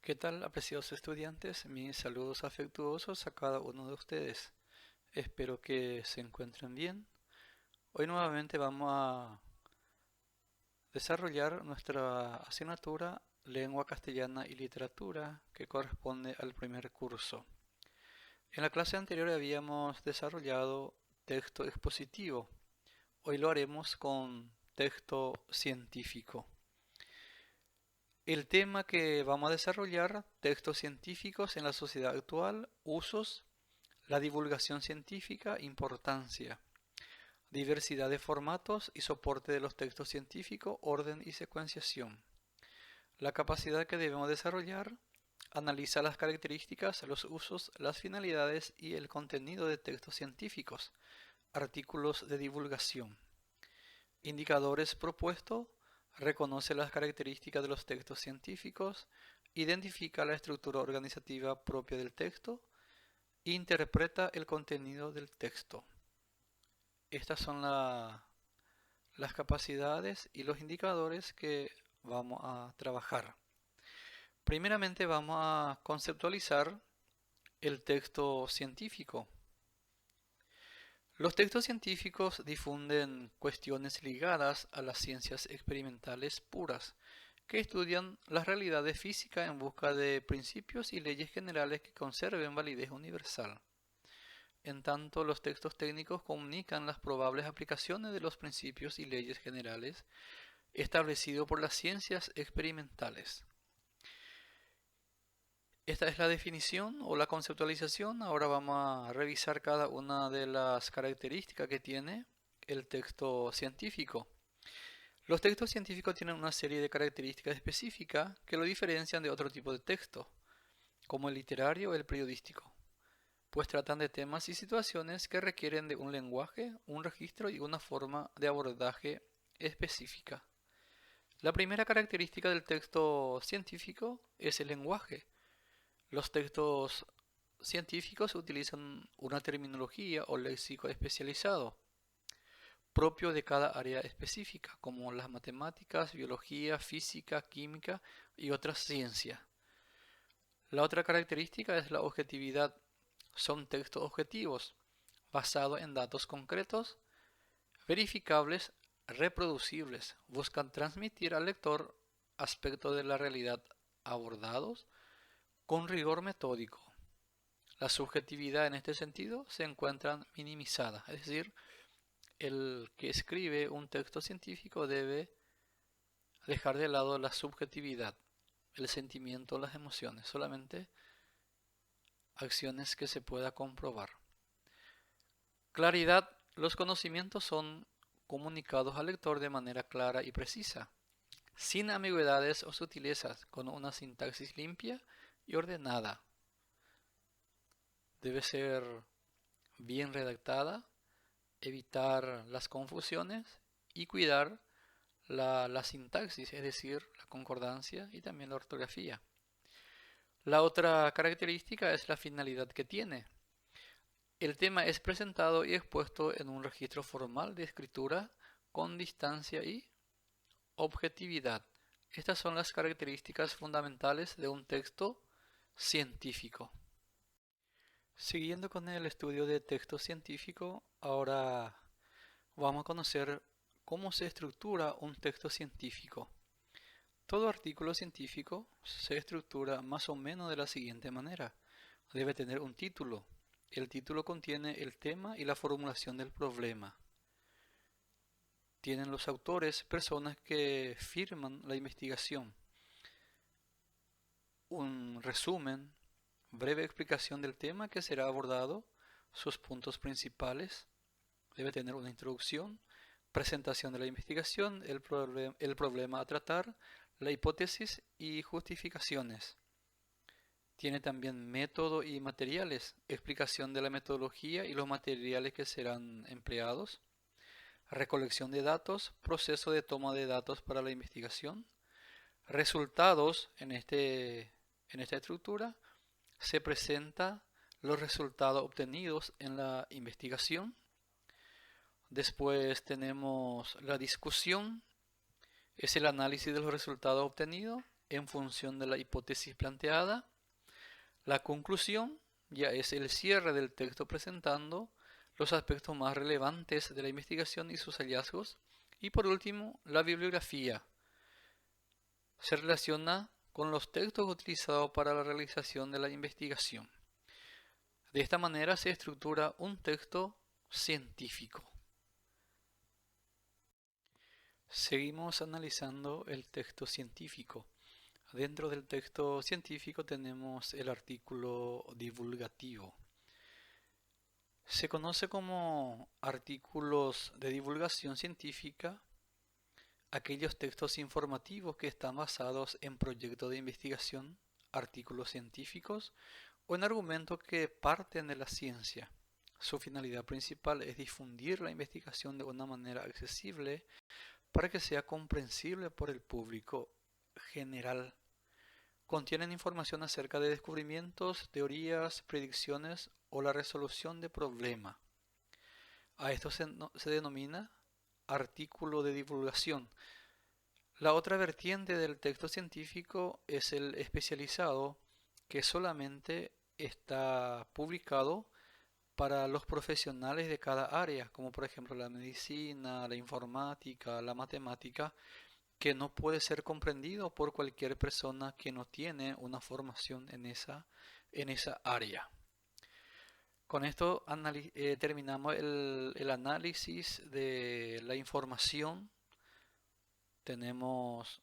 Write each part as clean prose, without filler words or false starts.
¿Qué tal, apreciados estudiantes? Mis saludos afectuosos a cada uno de ustedes. Espero que se encuentren bien. Hoy nuevamente vamos a desarrollar nuestra asignatura Lengua Castellana y Literatura, que corresponde al primer curso. En la clase anterior habíamos desarrollado texto expositivo. Hoy lo haremos con texto científico. El tema que vamos a desarrollar, textos científicos en la sociedad actual, usos, la divulgación científica, importancia, diversidad de formatos y soporte de los textos científicos, orden y secuenciación. La capacidad que debemos desarrollar analiza las características, los usos, las finalidades y el contenido de textos científicos, artículos de divulgación. Indicadores propuestos, reconoce las características de los textos científicos, identifica la estructura organizativa propia del texto, interpreta el contenido del texto. Estas son las capacidades y los indicadores que vamos a trabajar. Primeramente vamos a conceptualizar el texto científico. Los textos científicos difunden cuestiones ligadas a las ciencias experimentales puras, que estudian las realidades físicas en busca de principios y leyes generales que conserven validez universal. En tanto, los textos técnicos comunican las probables aplicaciones de los principios y leyes generales establecidos por las ciencias experimentales. Esta es la definición o la conceptualización. Ahora vamos a revisar cada una de las características que tiene el texto científico. Los textos científicos tienen una serie de características específicas que lo diferencian de otro tipo de texto, como el literario o el periodístico, pues tratan de temas y situaciones que requieren de un lenguaje, un registro y una forma de abordaje específica. La primera característica del texto científico es el lenguaje. Los textos científicos utilizan una terminología o léxico especializado, propio de cada área específica, como las matemáticas, biología, física, química y otras ciencias. La otra característica es la objetividad. Son textos objetivos, basados en datos concretos, verificables, reproducibles. Buscan transmitir al lector aspectos de la realidad abordados con rigor metódico. La subjetividad en este sentido se encuentra minimizada, es decir, el que escribe un texto científico debe dejar de lado la subjetividad, el sentimiento, las emociones, solamente acciones que se pueda comprobar. Claridad. Los conocimientos son comunicados al lector de manera clara y precisa, sin ambigüedades o sutilezas, con una sintaxis limpia y ordenada. Debe ser bien redactada, evitar las confusiones y cuidar la sintaxis, es decir, la concordancia y también la ortografía. La otra característica es la finalidad que tiene. El tema es presentado y expuesto en un registro formal de escritura con distancia y objetividad. Estas son las características fundamentales de un texto científico. Siguiendo con el estudio de texto científico, ahora vamos a conocer cómo se estructura un texto científico. Todo artículo científico se estructura más o menos de la siguiente manera. Debe tener un título. El título contiene el tema y la formulación del problema. Tienen los autores personas que firman la investigación. Un resumen, breve explicación del tema que será abordado, sus puntos principales. Debe tener una introducción, presentación de la investigación, el problema a tratar, la hipótesis y justificaciones. Tiene también método y materiales, explicación de la metodología y los materiales que serán empleados, recolección de datos, proceso de toma de datos para la investigación, resultados. En esta estructura se presenta los resultados obtenidos en la investigación. Después tenemos la discusión, es el análisis de los resultados obtenidos en función de la hipótesis planteada. La conclusión ya es el cierre del texto presentando los aspectos más relevantes de la investigación y sus hallazgos. Y por último, la bibliografía. Se relaciona con los textos utilizados para la realización de la investigación. De esta manera se estructura un texto científico. Seguimos analizando el texto científico. Dentro del texto científico tenemos el artículo divulgativo. Se conoce como artículos de divulgación científica aquellos textos informativos que están basados en proyectos de investigación, artículos científicos o en argumentos que parten de la ciencia. Su finalidad principal es difundir la investigación de una manera accesible para que sea comprensible por el público general. Contienen información acerca de descubrimientos, teorías, predicciones o la resolución de problemas. A esto se denomina artículo de divulgación. La otra vertiente del texto científico es el especializado, que solamente está publicado para los profesionales de cada área, como por ejemplo la medicina, la informática, la matemática, que no puede ser comprendido por cualquier persona que no tiene una formación en esa área. Con esto terminamos el análisis de la información. Tenemos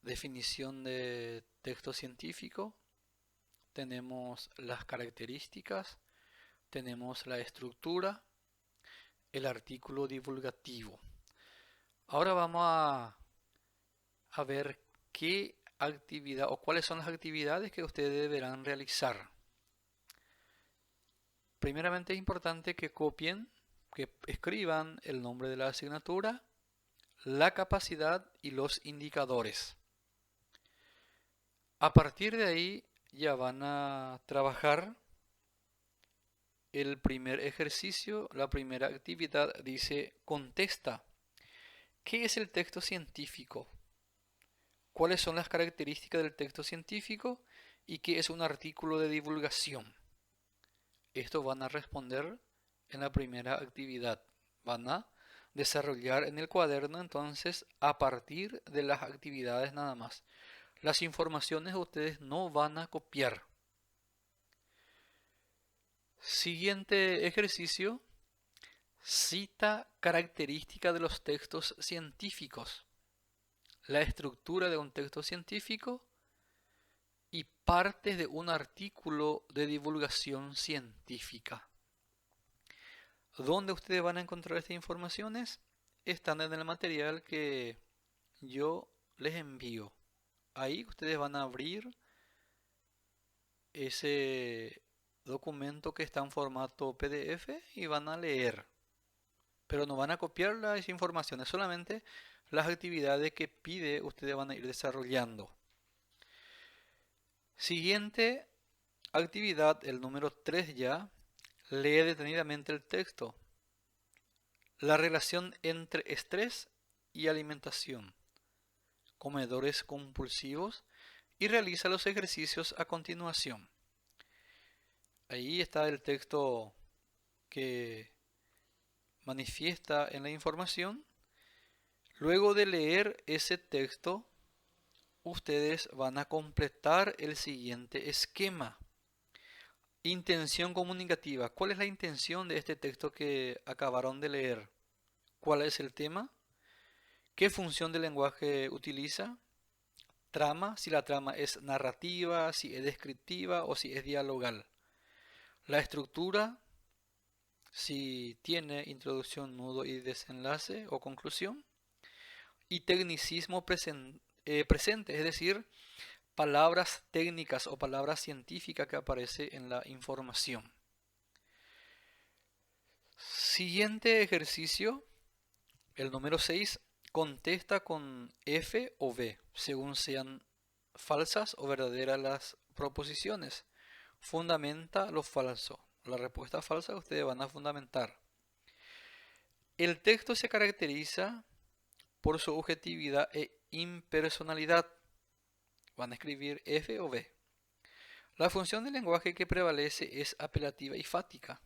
definición de texto científico, tenemos las características, tenemos la estructura, el artículo divulgativo. Ahora vamos a ver qué actividad o cuáles son las actividades que ustedes deberán realizar. Primeramente es importante que copien, que escriban el nombre de la asignatura, la capacidad y los indicadores. A partir de ahí ya van a trabajar el primer ejercicio, la primera actividad dice contesta. ¿Qué es el texto científico? ¿Cuáles son las características del texto científico? ¿Y qué es un artículo de divulgación? Esto van a responder en la primera actividad. Van a desarrollar en el cuaderno entonces a partir de las actividades nada más. Las informaciones ustedes no van a copiar. Siguiente ejercicio. Cita características de los textos científicos. La estructura de un texto científico y partes de un artículo de divulgación científica. ¿Dónde ustedes van a encontrar estas informaciones? Están en el material que yo les envío. Ahí ustedes van a abrir ese documento que está en formato PDF y van a leer. Pero no van a copiar las informaciones, solamente las actividades que pide ustedes van a ir desarrollando. Siguiente actividad, el número 3 ya, lee detenidamente el texto. La relación entre estrés y alimentación. Comedores compulsivos y realiza los ejercicios a continuación. Ahí está el texto que manifiesta en la información. Luego de leer ese texto, ustedes van a completar el siguiente esquema. Intención comunicativa. ¿Cuál es la intención de este texto que acabaron de leer? ¿Cuál es el tema? ¿Qué función del lenguaje utiliza? Trama, si la trama es narrativa, si es descriptiva o si es dialogal. La estructura, si tiene introducción, nudo y desenlace o conclusión. Y tecnicismo presente, es decir, palabras técnicas o palabras científicas que aparece en la información. Siguiente ejercicio, el número 6, contesta con F o V, según sean falsas o verdaderas las proposiciones. Fundamenta lo falso. La respuesta falsa ustedes van a fundamentar. El texto se caracteriza por su objetividad e impersonalidad. Van a escribir F o V. La función del lenguaje que prevalece es apelativa y fática.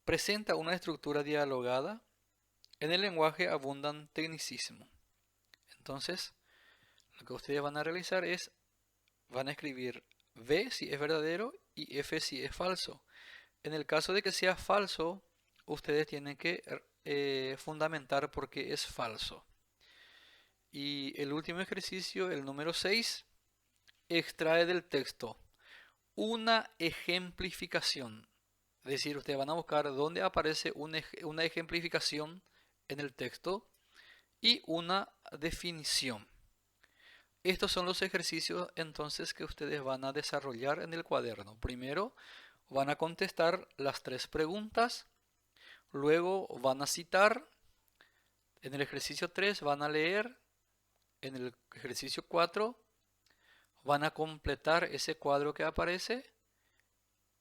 Presenta una estructura dialogada. En el lenguaje abundan tecnicismos. Entonces, lo que ustedes van a realizar es, van a escribir V si es verdadero y F si es falso. En el caso de que sea falso, ustedes tienen que fundamentar por qué es falso. Y el último ejercicio, el número 6, extrae del texto una ejemplificación. Es decir, ustedes van a buscar dónde aparece una ejemplificación en el texto y una definición. Estos son los ejercicios entonces que ustedes van a desarrollar en el cuaderno. Primero van a contestar las 3 preguntas, luego van a citar, en el ejercicio 3 van a leer, en el ejercicio 4 van a completar ese cuadro que aparece,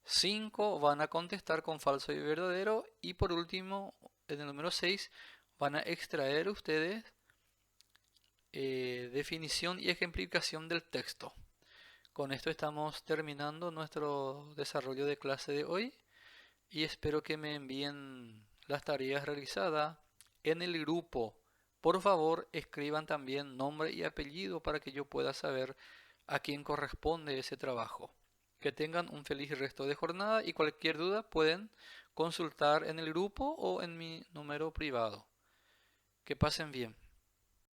5 van a contestar con falso y verdadero y por último, en el número 6 van a extraer ustedes definición y ejemplificación del texto. Con esto estamos terminando nuestro desarrollo de clase de hoy y espero que me envíen las tareas realizadas en el grupo. Por favor, escriban también nombre y apellido para que yo pueda saber a quién corresponde ese trabajo. Que tengan un feliz resto de jornada y cualquier duda pueden consultar en el grupo o en mi número privado. Que pasen bien.